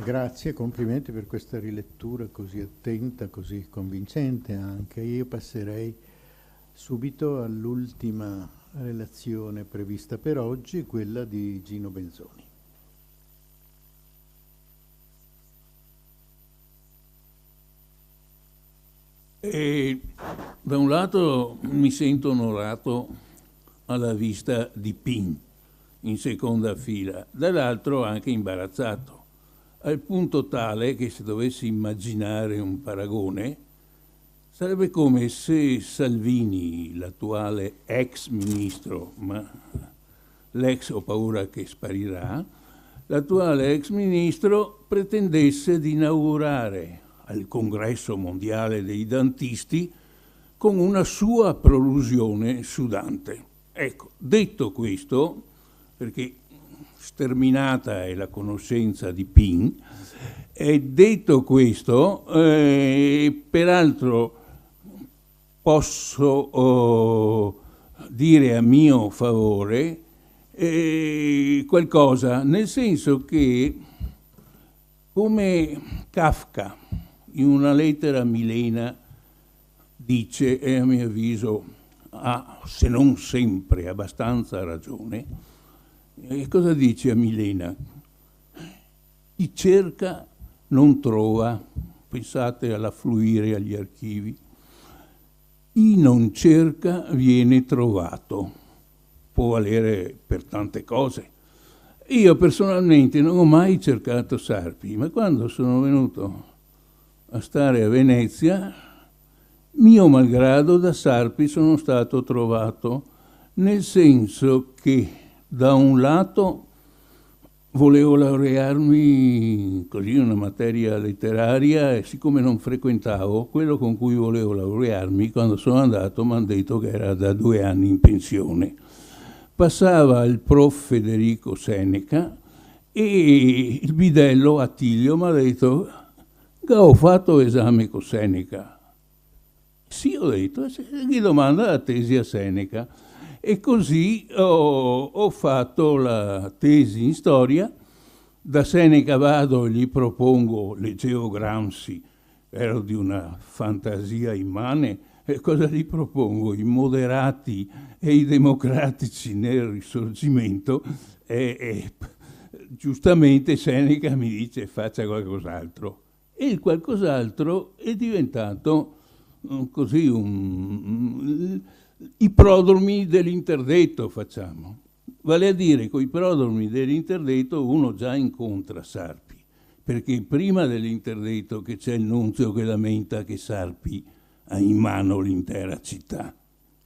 Grazie, complimenti per questa rilettura così attenta, così convincente anche. Io passerei subito all'ultima relazione prevista per oggi, quella di Gino Benzoni. E da un lato mi sento onorato alla vista di Pin in seconda fila, dall'altro anche imbarazzato, al punto tale che se dovessi immaginare un paragone, sarebbe come se Salvini, l'attuale ex ministro, ma l'ex ho paura che sparirà, l'attuale ex ministro pretendesse di inaugurare al Congresso Mondiale dei Dantisti con una sua prolusione su Dante. Ecco, detto questo, perché sterminata è la conoscenza di Pin, e detto questo, peraltro posso dire a mio favore qualcosa, nel senso che come Kafka in una lettera a Milena dice, e a mio avviso ha, se non sempre, abbastanza ragione, cosa dice a Milena? Chi cerca non trova, pensate all'affluire agli archivi, chi non cerca viene trovato, può valere per tante cose. Io personalmente non ho mai cercato Sarpi, ma quando sono venuto a stare a Venezia, mio malgrado da Sarpi sono stato trovato, nel senso che da un lato volevo laurearmi così in una materia letteraria e siccome non frequentavo quello con cui volevo laurearmi, quando sono andato mi hanno detto che era da 2 anni in pensione. Passava il prof Federico Seneca e il bidello Attilio mi ha detto che ho fatto esame con Seneca. Sì, ho detto, gli domanda la tesi a Seneca. E così ho fatto la tesi in storia. Da Seneca vado e gli propongo, leggevo Gramsci, ero di una fantasia immane, e cosa gli propongo? I moderati e i democratici nel Risorgimento e giustamente Seneca mi dice faccia qualcos'altro. E il qualcos'altro è diventato così i prodromi dell'interdetto facciamo. Vale a dire, con i prodromi dell'interdetto uno già incontra Sarpi, perché prima dell'interdetto che c'è il nunzio che lamenta che Sarpi ha in mano l'intera città,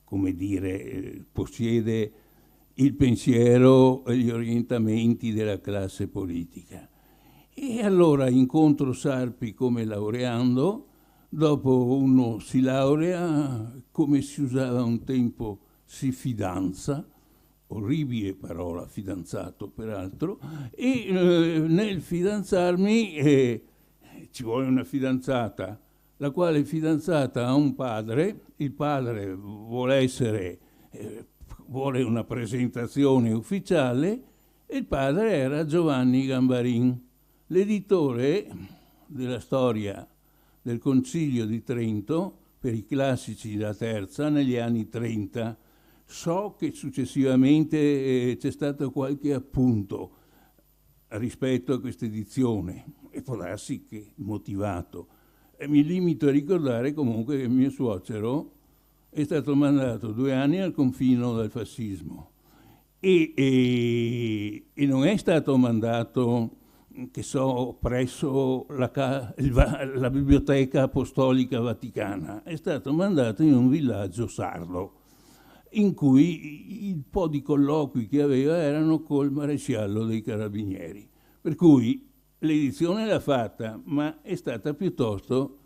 come dire, possiede il pensiero e gli orientamenti della classe politica. E allora incontro Sarpi come laureando, dopo uno si laurea, come si usava un tempo, si fidanza, orribile parola, fidanzato peraltro, e nel fidanzarmi ci vuole una fidanzata, la quale fidanzata ha un padre, il padre vuole una presentazione ufficiale, e il padre era Giovanni Gambarin, l'editore della storia del Concilio di Trento per i classici della terza negli anni 30. So che successivamente c'è stato qualche appunto rispetto a questa edizione e può darsi che motivato. E mi limito a ricordare comunque che mio suocero è stato mandato 2 anni al confino dal fascismo e non è stato mandato, che so, presso la Biblioteca Apostolica Vaticana, è stato mandato in un villaggio sardo in cui il po' di colloqui che aveva erano col maresciallo dei carabinieri. Per cui l'edizione l'ha fatta, ma è stata piuttosto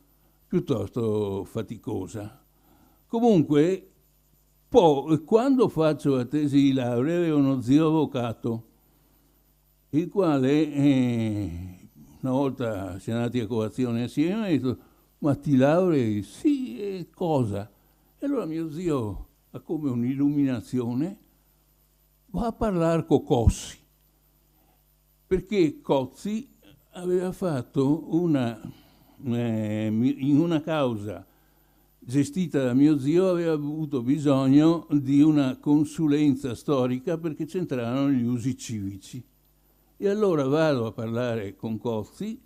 faticosa. Comunque, quando faccio la tesi di laurea avevo uno zio avvocato, il quale una volta siamo andati a colazione assieme e ha detto ma ti laurei? Sì, e cosa? E allora mio zio ha come un'illuminazione, va a parlare con Cossi, perché Cozzi aveva fatto in una causa gestita da mio zio, aveva avuto bisogno di una consulenza storica perché c'entravano gli usi civici. E allora vado a parlare con Cozzi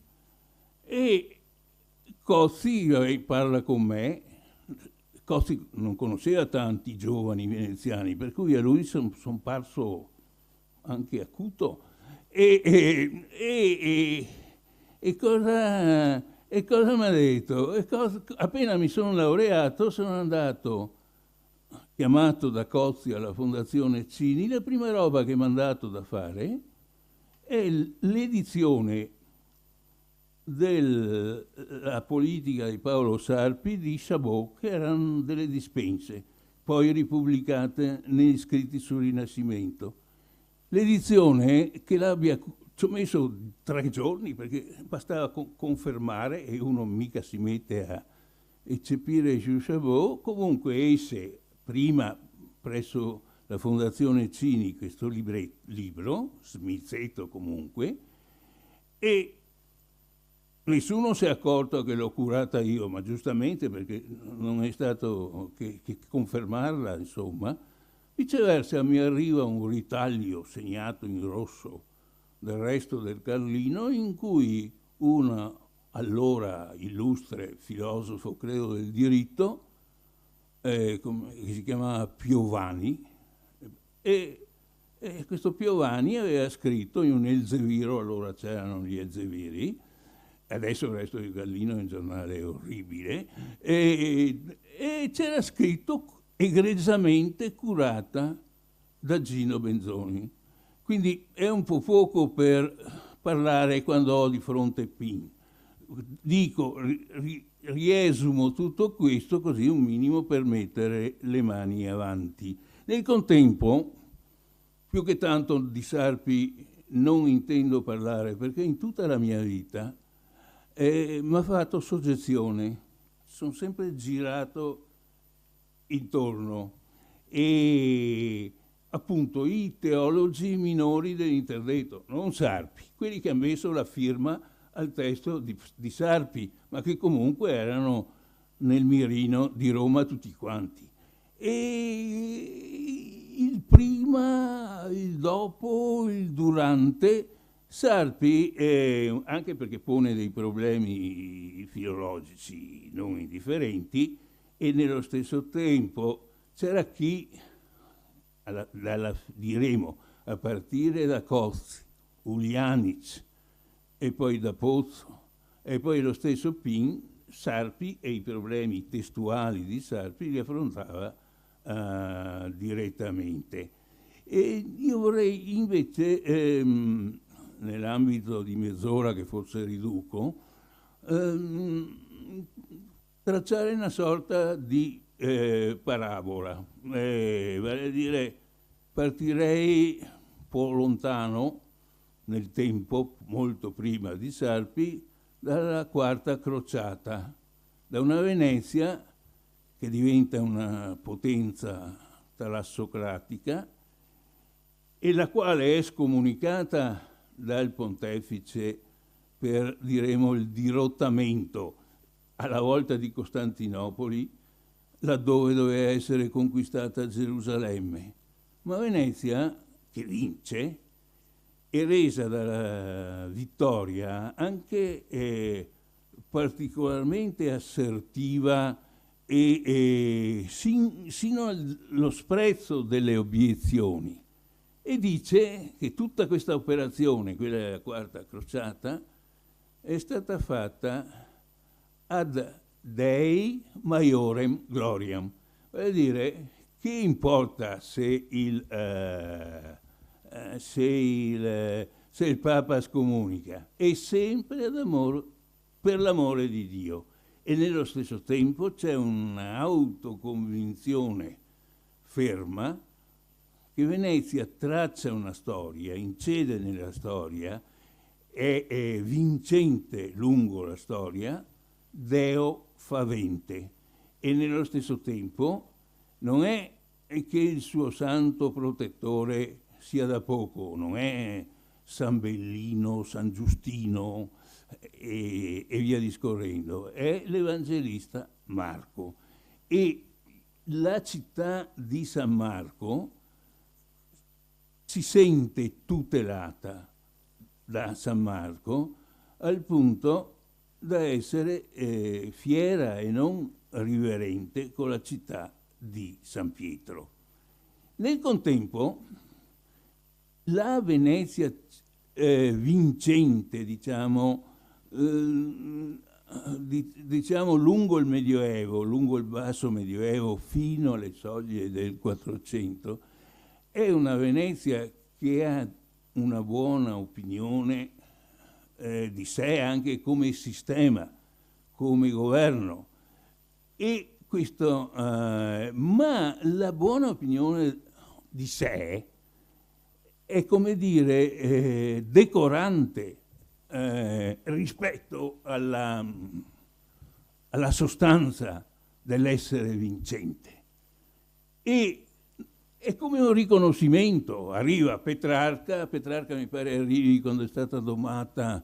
e Cozzi parla con me. Cozzi non conosceva tanti giovani veneziani, per cui a lui sono parso anche acuto. E cosa mi ha detto? Appena mi sono laureato, sono andato, chiamato da Cozzi alla Fondazione Cini. La prima roba che mi ha dato da fare è l'edizione della politica di Paolo Sarpi di Chabot, che erano delle dispense, poi ripubblicate negli scritti sul Rinascimento. L'edizione ci ho messo 3 giorni perché bastava confermare e uno mica si mette a eccepire Jules Chabot. Comunque esse prima presso la Fondazione Cini questo libro, smizzetto comunque, e nessuno si è accorto che l'ho curata io, ma giustamente perché non è stato che confermarla, insomma. Viceversa mi arriva un ritaglio segnato in rosso del resto del Carlino in cui un allora illustre filosofo, credo del diritto, che si chiamava Piovani, e questo Piovani aveva scritto in un Elzeviro, allora c'erano gli Elzeviri, adesso il resto del Carlino è un giornale orribile, e c'era scritto egregiamente curata da Gino Benzoni. Quindi è un po' poco per parlare quando ho di fronte Pin. Dico, riesumo tutto questo così un minimo per mettere le mani avanti. Nel contempo, più che tanto di Sarpi non intendo parlare perché in tutta la mia vita mi ha fatto soggezione. Sono sempre girato intorno e appunto i teologi minori dell'interdetto, non Sarpi, quelli che hanno messo la firma al testo di Sarpi, ma che comunque erano nel mirino di Roma tutti quanti. E il prima, il dopo, il durante, Sarpi, anche perché pone dei problemi filologici non indifferenti, e nello stesso tempo c'era chi, diremo, a partire da Cozzi, Ulianic e poi da Pozzo e poi lo stesso Pin, Sarpi e i problemi testuali di Sarpi li affrontava direttamente. E io vorrei invece, nell'ambito di mezz'ora che forse riduco, tracciare una sorta di parabola, vale a dire partirei un po' lontano nel tempo, molto prima di Sarpi, dalla Quarta Crociata, da una Venezia che diventa una potenza talassocratica e la quale è scomunicata dal pontefice per, diremo, il dirottamento alla volta di Costantinopoli, laddove doveva essere conquistata Gerusalemme. Ma Venezia, che vince, è resa dalla vittoria anche particolarmente assertiva e sino allo sprezzo delle obiezioni. E dice che tutta questa operazione, quella della Quarta Crociata, è stata fatta ad Dei maiorem gloriam, vale a dire che importa se il Papa scomunica, è sempre per l'amore di Dio, e nello stesso tempo c'è un'autoconvinzione ferma che Venezia traccia una storia, incede nella storia, è vincente lungo la storia, Deo favente, e nello stesso tempo non è che il suo santo protettore sia da poco, non è San Bellino, San Giustino e via discorrendo, è l'Evangelista Marco. E la città di San Marco si sente tutelata da San Marco al punto da essere fiera e non riverente con la città di San Pietro. Nel contempo, la Venezia vincente, diciamo lungo il Medioevo, lungo il basso Medioevo fino alle soglie del 400, è una Venezia che ha una buona opinione di sé anche come sistema, come governo. E questo, ma la buona opinione di sé è, come dire, decorante rispetto alla sostanza dell'essere vincente. E è come un riconoscimento. Arriva Petrarca mi pare arrivi quando è stata domata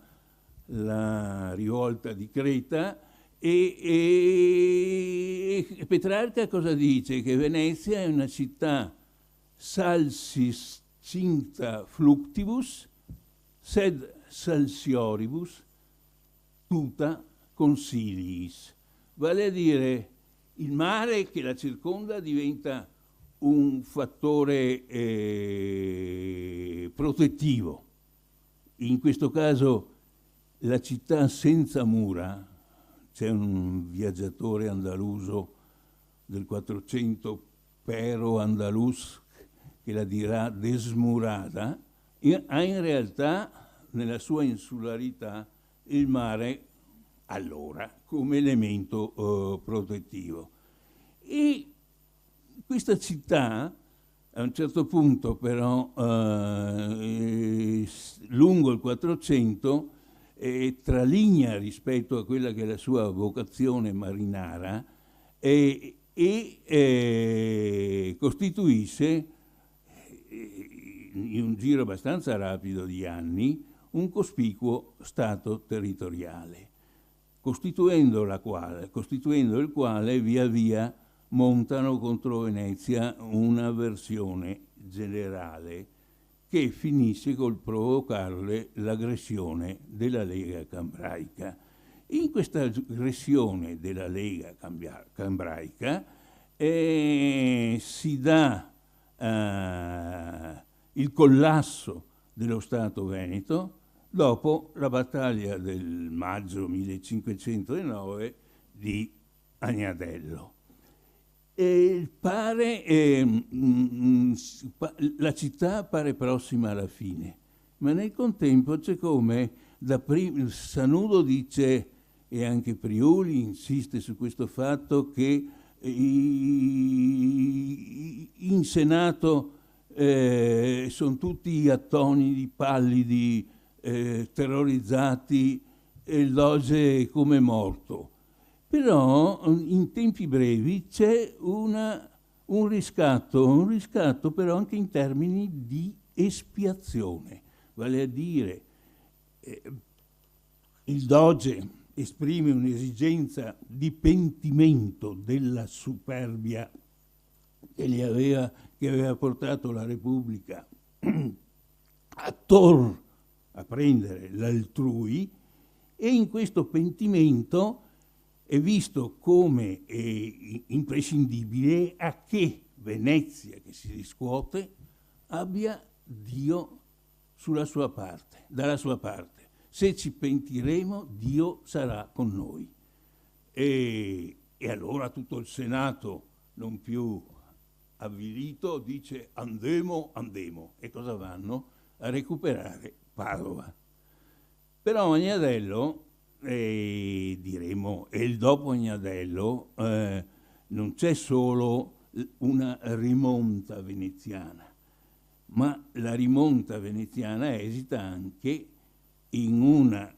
la rivolta di Creta, e Petrarca cosa dice? Che Venezia è una città salsis cincta fluctibus, sed salsioribus tuta consiliis. Vale a dire, il mare che la circonda diventa un fattore protettivo. In questo caso la città senza mura, c'è un viaggiatore andaluso del 400, Pero Andalus, che la dirà desmurata, ha in realtà nella sua insularità il mare allora come elemento protettivo. E questa città a un certo punto però lungo il 400 traligna rispetto a quella che è la sua vocazione marinara e costituisce in un giro abbastanza rapido di anni un cospicuo stato territoriale, costituendo il quale via via montano contro Venezia una versione generale che finisce col provocarle l'aggressione della Lega Cambraica. In questa aggressione della Lega Cambraica si dà il collasso dello Stato veneto dopo la battaglia del maggio 1509 di Agnadello. La città pare prossima alla fine, ma nel contempo c'è come Sanudo dice, e anche Priuli insiste su questo fatto, che in Senato sono tutti attoniti, pallidi, terrorizzati, e il doge come morto. Però in tempi brevi c'è un riscatto però anche in termini di espiazione, vale a dire il doge esprime un'esigenza di pentimento della superbia che aveva portato la Repubblica a prendere l'altrui, e in questo pentimento è visto come imprescindibile a che Venezia, che si riscuote, abbia Dio dalla sua parte. Se ci pentiremo, Dio sarà con noi. E allora tutto il Senato, non più avvilito, dice andemo. E cosa vanno? A recuperare Padova. Però Agnadello, diremo, e il dopo Agnadello, non c'è solo una rimonta veneziana, ma la rimonta veneziana esita anche in una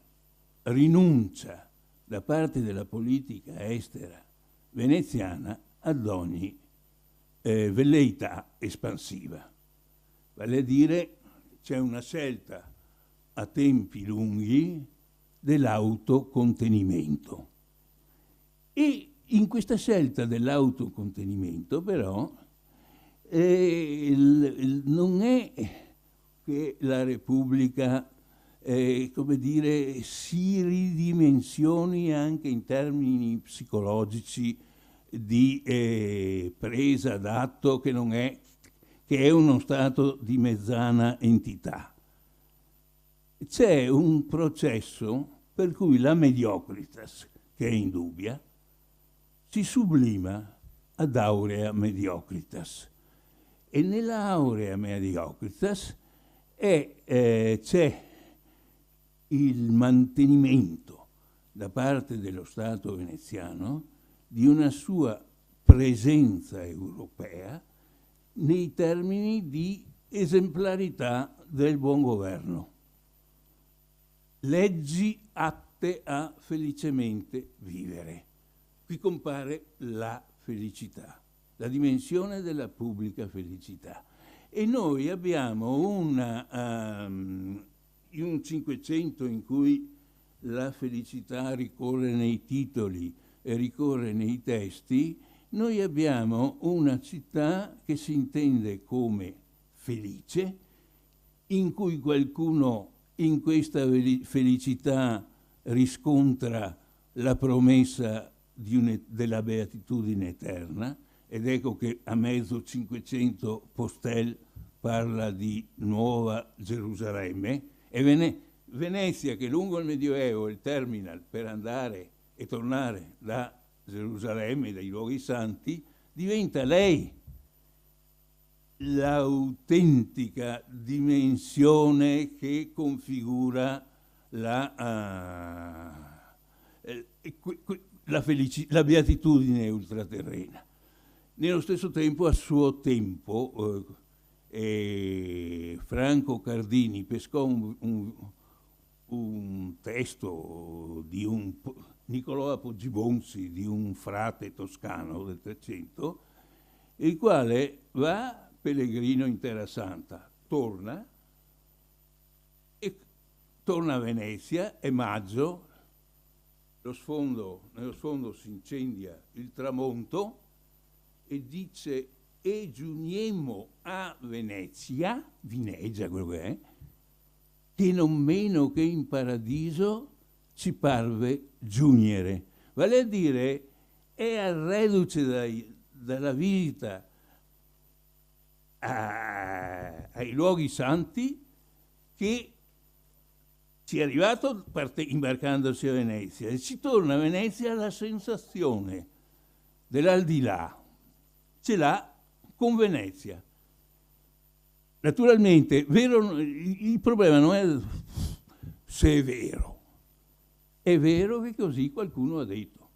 rinuncia da parte della politica estera veneziana ad ogni velleità espansiva. Vale a dire, c'è una scelta a tempi lunghi dell'autocontenimento. E in questa scelta dell'autocontenimento, però, non è che la Repubblica, come dire, si ridimensioni anche in termini psicologici di presa d'atto che è uno stato di mezzana entità. C'è un processo per cui la mediocritas, che è indubbia, si sublima ad aurea mediocritas. E nella aurea mediocritas c'è il mantenimento da parte dello Stato veneziano di una sua presenza europea nei termini di esemplarità del buon governo. Leggi atte a felicemente vivere. Qui compare la felicità, la dimensione della pubblica felicità. E noi abbiamo un 500 in cui la felicità ricorre nei titoli e ricorre nei testi. Noi abbiamo una città che si intende come felice, in cui qualcuno in questa felicità riscontra la promessa della beatitudine eterna, ed ecco che a mezzo 500 Postel parla di Nuova Gerusalemme, e Venezia, che lungo il Medioevo è il terminal per andare e tornare da Gerusalemme, dai luoghi santi, diventa lei l'autentica dimensione che configura la beatitudine ultraterrena. Nello stesso tempo, a suo tempo, Franco Cardini pescò un testo di Niccolò Apogibonsi, di un frate toscano del 300, il quale va pellegrino in Terra Santa, torna a Venezia, è maggio, nello sfondo si incendia il tramonto e dice: e giuniemo a Venezia, Vinegia quello che non meno che in paradiso ci parve giugnere. Vale a dire, è al reduce dalla visita ai luoghi santi che ci è arrivato imbarcandosi a Venezia, e ci torna a Venezia la sensazione dell'aldilà, ce l'ha con Venezia. Naturalmente, il problema non è se è vero che così qualcuno ha detto,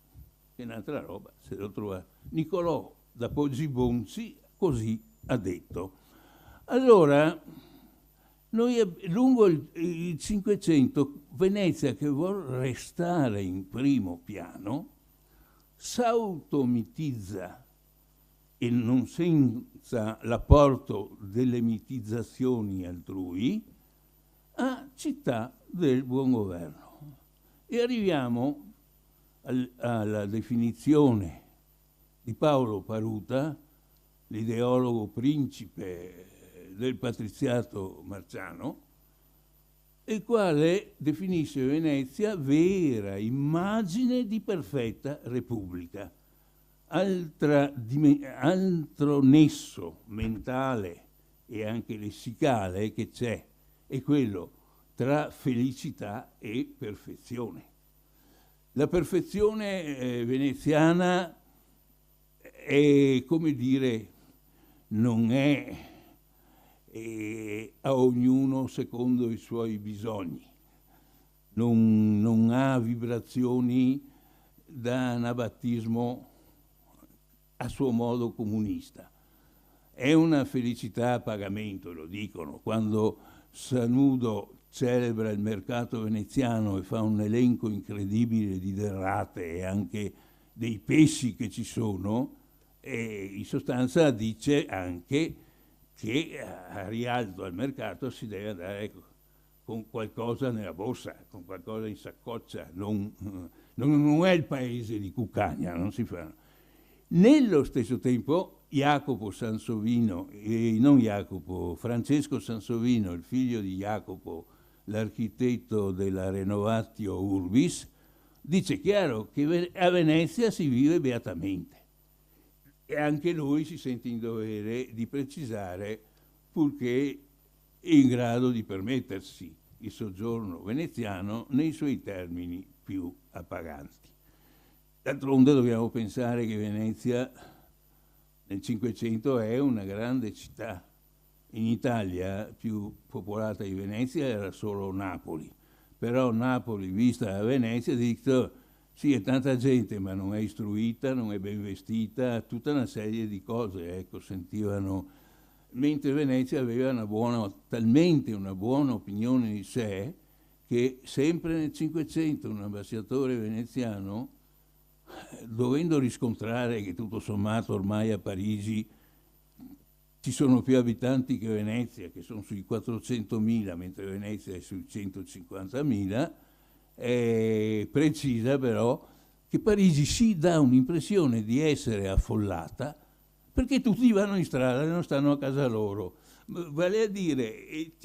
che è un'altra roba, se lo trova Niccolò da Poggibonsi, così ha detto. Allora, noi lungo il 500, Venezia, che vuol restare in primo piano, s'automitizza, e non senza l'apporto delle mitizzazioni altrui, a città del buon governo. E arriviamo alla definizione di Paolo Paruta, l'ideologo principe del patriziato marciano, il quale definisce Venezia vera immagine di perfetta repubblica. Altro nesso mentale e anche lessicale che c'è è quello tra felicità e perfezione. La perfezione veneziana è, come dire, non è a ognuno secondo i suoi bisogni, non ha vibrazioni da anabattismo a suo modo comunista. È una felicità a pagamento, lo dicono. Quando Sanudo celebra il mercato veneziano e fa un elenco incredibile di derrate e anche dei pesci che ci sono, in sostanza dice anche che a Rialto al mercato si deve andare con qualcosa nella borsa, con qualcosa in saccoccia, non è il paese di Cuccagna, non si fa. Nello stesso tempo Jacopo Sansovino, non Jacopo, Francesco Sansovino, il figlio di Jacopo, l'architetto della Renovatio Urbis, dice chiaro che a Venezia si vive beatamente e anche lui si sente in dovere di precisare, purché in grado di permettersi il soggiorno veneziano nei suoi termini più appaganti. D'altronde dobbiamo pensare che Venezia nel Cinquecento è una grande città. In Italia più popolata di Venezia era solo Napoli, però Napoli vista a Venezia dico sì, è tanta gente ma non è istruita, non è ben vestita, tutta una serie di cose, ecco, sentivano, mentre Venezia aveva talmente una buona opinione di sé che sempre nel Cinquecento un ambasciatore veneziano, dovendo riscontrare che tutto sommato ormai a Parigi ci sono più abitanti che Venezia, che sono sui 400.000, mentre Venezia è sui 150.000, precisa però che Parigi si dà un'impressione di essere affollata perché tutti vanno in strada e non stanno a casa loro. Vale a dire,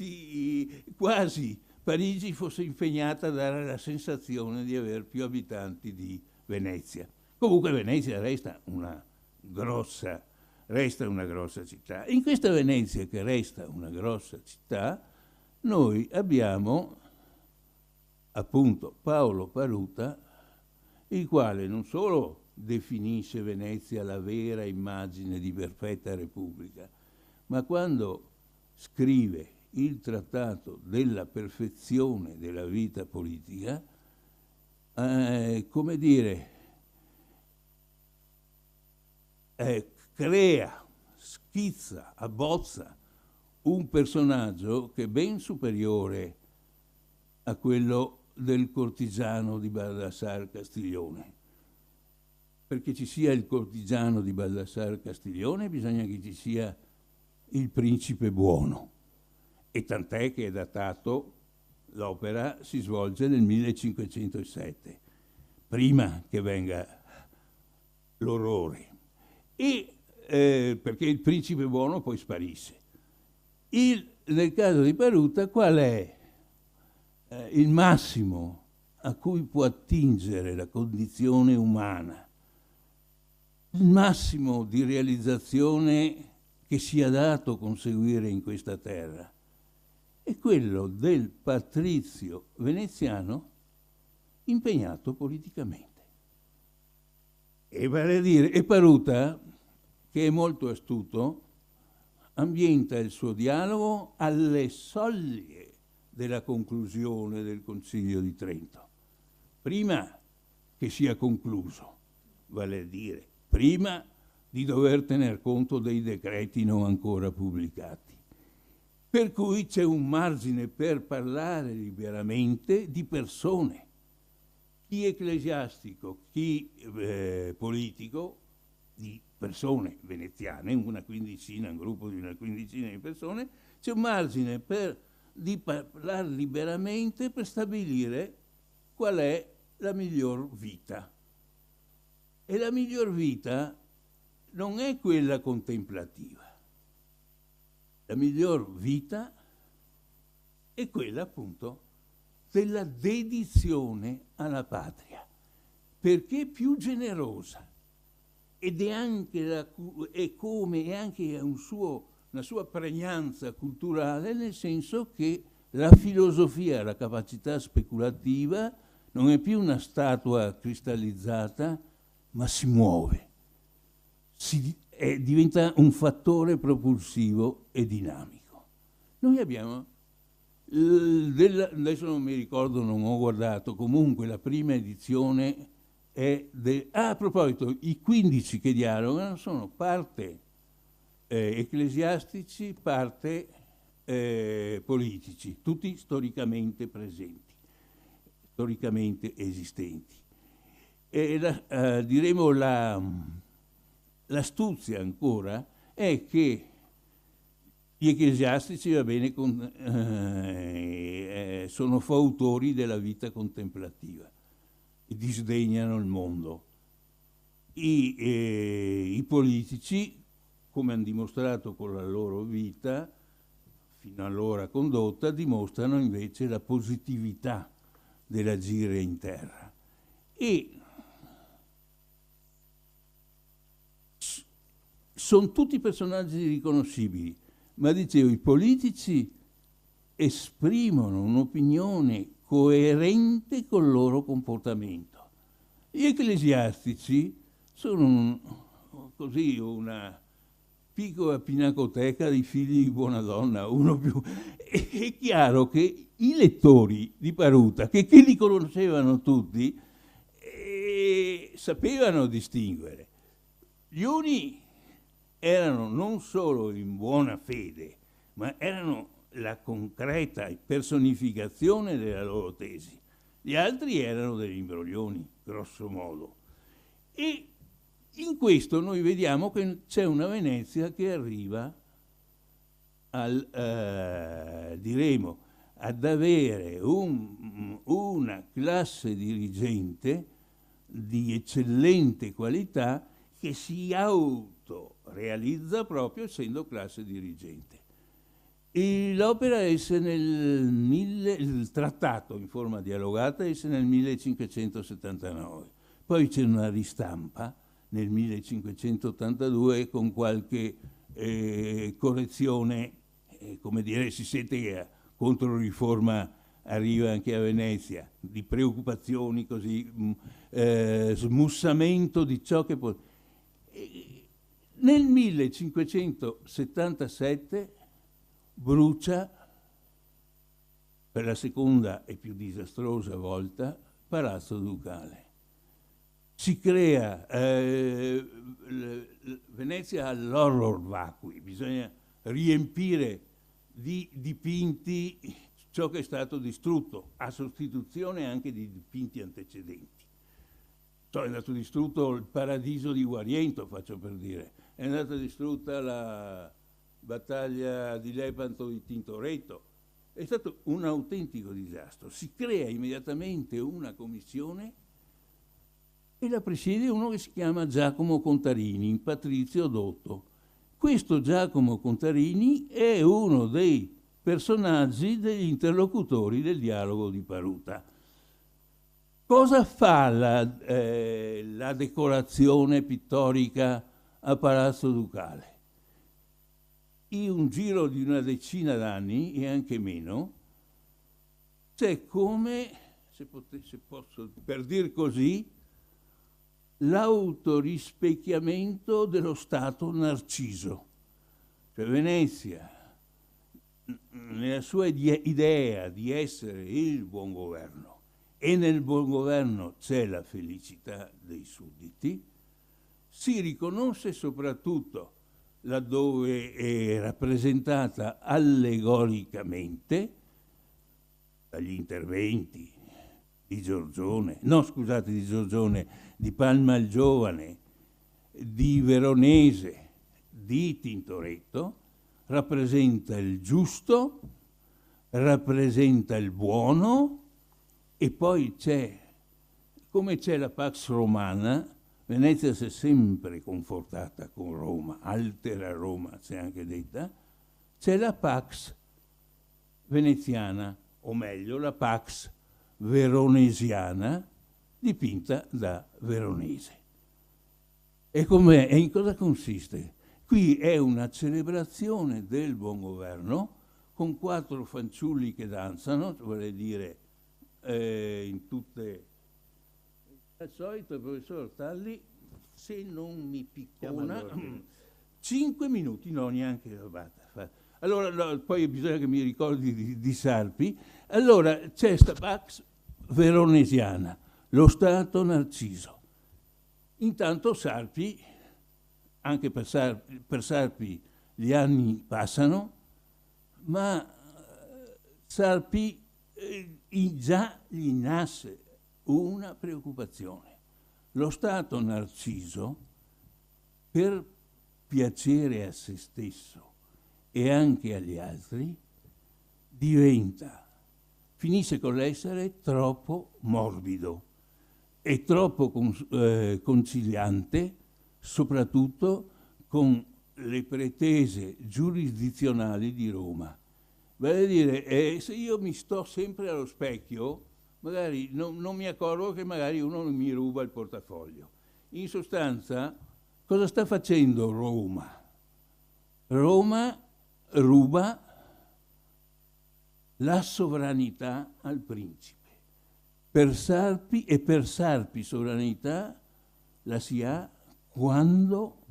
quasi Parigi fosse impegnata a dare la sensazione di avere più abitanti di Venezia. Comunque Venezia resta una grossa città. In questa Venezia che resta una grossa città, noi abbiamo appunto Paolo Paruta, il quale non solo definisce Venezia la vera immagine di perfetta repubblica, ma quando scrive il trattato della perfezione della vita politica, come dire, crea, schizza, abbozza un personaggio che è ben superiore a quello del cortigiano di Baldassare Castiglione. Perché ci sia il cortigiano di Baldassare Castiglione bisogna che ci sia il principe buono, e tant'è che è datato, l'opera si svolge nel 1507, prima che venga l'orrore, e perché il principe buono poi sparisce. Nel caso di Paruta qual è il massimo a cui può attingere la condizione umana, il massimo di realizzazione che sia dato conseguire in questa terra? È quello del patrizio veneziano impegnato politicamente. E vale a dire, e Paruta, che è molto astuto, ambienta il suo dialogo alle soglie della conclusione del Concilio di Trento, prima che sia concluso, vale a dire, prima di dover tener conto dei decreti non ancora pubblicati. Per cui c'è un margine per parlare liberamente di persone, chi ecclesiastico, chi politico, di persone veneziane, un gruppo di una quindicina di persone, c'è un margine di parlare liberamente per stabilire qual è la miglior vita. E la miglior vita non è quella contemplativa. La miglior vita è quella appunto della dedizione alla patria, perché è più generosa ed è anche una sua pregnanza culturale, nel senso che la filosofia, la capacità speculativa non è più una statua cristallizzata, ma si muove, diventa un fattore propulsivo e dinamico. Noi abbiamo, adesso non mi ricordo, non ho guardato, comunque la prima edizione è a proposito, i 15 che dialogano sono parte ecclesiastici, parte politici, tutti storicamente presenti, storicamente esistenti. E diremo l'astuzia ancora è che gli ecclesiastici, va bene, sono fautori della vita contemplativa e disdegnano il mondo. I politici, come hanno dimostrato con la loro vita, fino allora condotta, dimostrano invece la positività dell'agire in terra. E sono tutti personaggi riconoscibili, ma dicevo, i politici esprimono un'opinione coerente col loro comportamento. Gli ecclesiastici sono così una piccola pinacoteca di figli di buona donna, uno più. È chiaro che i lettori di Paruta, che li conoscevano tutti, sapevano distinguere. Gli uni erano non solo in buona fede, ma erano la concreta personificazione della loro tesi. Gli altri erano degli imbroglioni, grosso modo. E in questo noi vediamo che c'è una Venezia che arriva diremo, ad avere una classe dirigente di eccellente qualità che si autorealizza proprio essendo classe dirigente. L'opera esce il trattato in forma dialogata esce nel 1579, poi c'è una ristampa nel 1582 con qualche correzione, come dire, si sente che Controriforma arriva anche a Venezia, di preoccupazioni così, smussamento di ciò che può. Nel 1577 brucia, per la seconda e più disastrosa volta, Palazzo Ducale. Si crea, Venezia ha l'horror vacui, bisogna riempire di dipinti ciò che è stato distrutto, a sostituzione anche di dipinti antecedenti. È andato distrutto il paradiso di Guariento, faccio per dire, è andata distrutta la battaglia di Lepanto di Tintoretto, è stato un autentico disastro. Si crea immediatamente una commissione e la presiede uno che si chiama Giacomo Contarini, patrizio dotto. Questo Giacomo Contarini è uno dei personaggi degli interlocutori del dialogo di Paruta. Cosa fa la decorazione pittorica a Palazzo Ducale? In un giro di una decina d'anni, e anche meno, c'è come, se posso per dir così, l'autorispecchiamento dello Stato narciso. Cioè Venezia, nella sua idea di essere il buon governo, e nel buon governo c'è la felicità dei sudditi, si riconosce soprattutto laddove è rappresentata allegoricamente dagli interventi di Giorgione, di Palma il Giovane, di Veronese, di Tintoretto, rappresenta il giusto, rappresenta il buono, e poi come c'è la Pax Romana, Venezia si è sempre confortata con Roma, altera Roma, c'è anche detta, c'è la Pax veneziana, o meglio la Pax veronesiana, dipinta da Veronese. E in cosa consiste? Qui è una celebrazione del buon governo con 4 fanciulli che danzano, vorrei dire in tutte. Al solito il professor Ortalli, se non mi piccona, 5 minuti, no neanche, basta. Allora poi bisogna che mi ricordi di Sarpi. Allora c'è sta Pax veronesiana, lo Stato narciso. Intanto Sarpi, anche per Sarpi gli anni passano, ma Sarpi già gli nasce una preoccupazione. Lo Stato narciso, per piacere a se stesso e anche agli altri, diventa finisce con l'essere troppo morbido e troppo conciliante, soprattutto con le pretese giurisdizionali di Roma. Vale a dire, se io mi sto sempre allo specchio, magari non mi accorgo che magari uno mi ruba il portafoglio. In sostanza, cosa sta facendo Roma? Roma ruba la sovranità al principe. Per Sarpi sovranità la si ha quando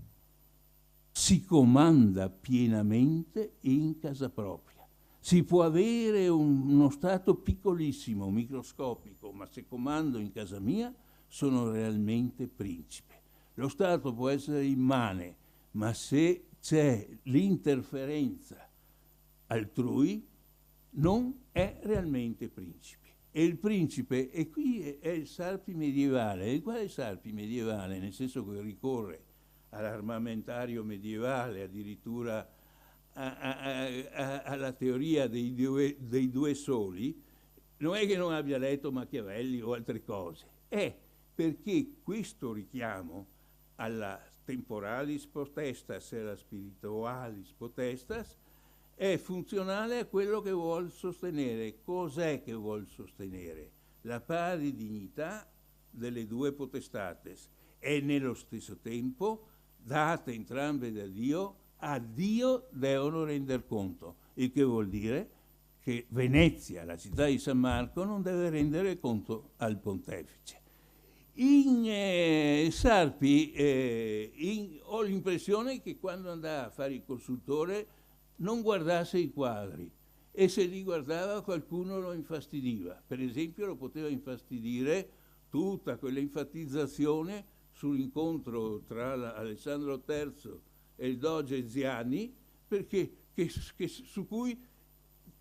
si comanda pienamente in casa propria. Si può avere uno stato piccolissimo, microscopico, ma se comando in casa mia sono realmente principe. Lo Stato può essere immane, ma se c'è l'interferenza altrui non è realmente principe. E il principe, e qui è il Sarpi medievale. E qual è il Sarpi medievale? Nel senso che ricorre all'armamentario medievale, addirittura alla teoria dei due soli, non è che non abbia letto Machiavelli o altre cose, è perché questo richiamo alla temporalis potestas e alla spiritualis potestas è funzionale a quello che vuol sostenere. Cos'è che vuol sostenere? La pari dignità delle due potestates e nello stesso tempo, date entrambe da Dio, a Dio devono render conto, il che vuol dire che Venezia, la città di San Marco, non deve rendere conto al pontefice. In Sarpi ho l'impressione che quando andava a fare il consultore non guardasse i quadri, e se li guardava qualcuno lo infastidiva. Per esempio lo poteva infastidire tutta quella enfatizzazione sull'incontro tra Alessandro III e il doge Ziani, perché su cui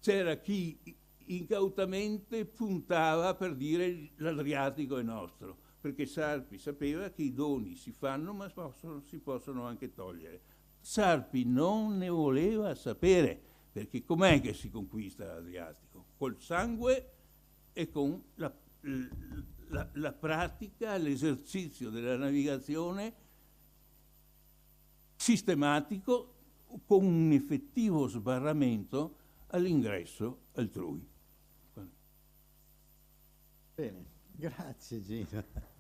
c'era chi incautamente puntava per dire l'Adriatico è nostro, perché Sarpi sapeva che i doni si fanno ma si possono anche togliere. Sarpi non ne voleva sapere, perché com'è che si conquista l'Adriatico? Col sangue e con la pratica, l'esercizio della navigazione sistematico, con un effettivo sbarramento all'ingresso altrui. Bene, grazie Gino.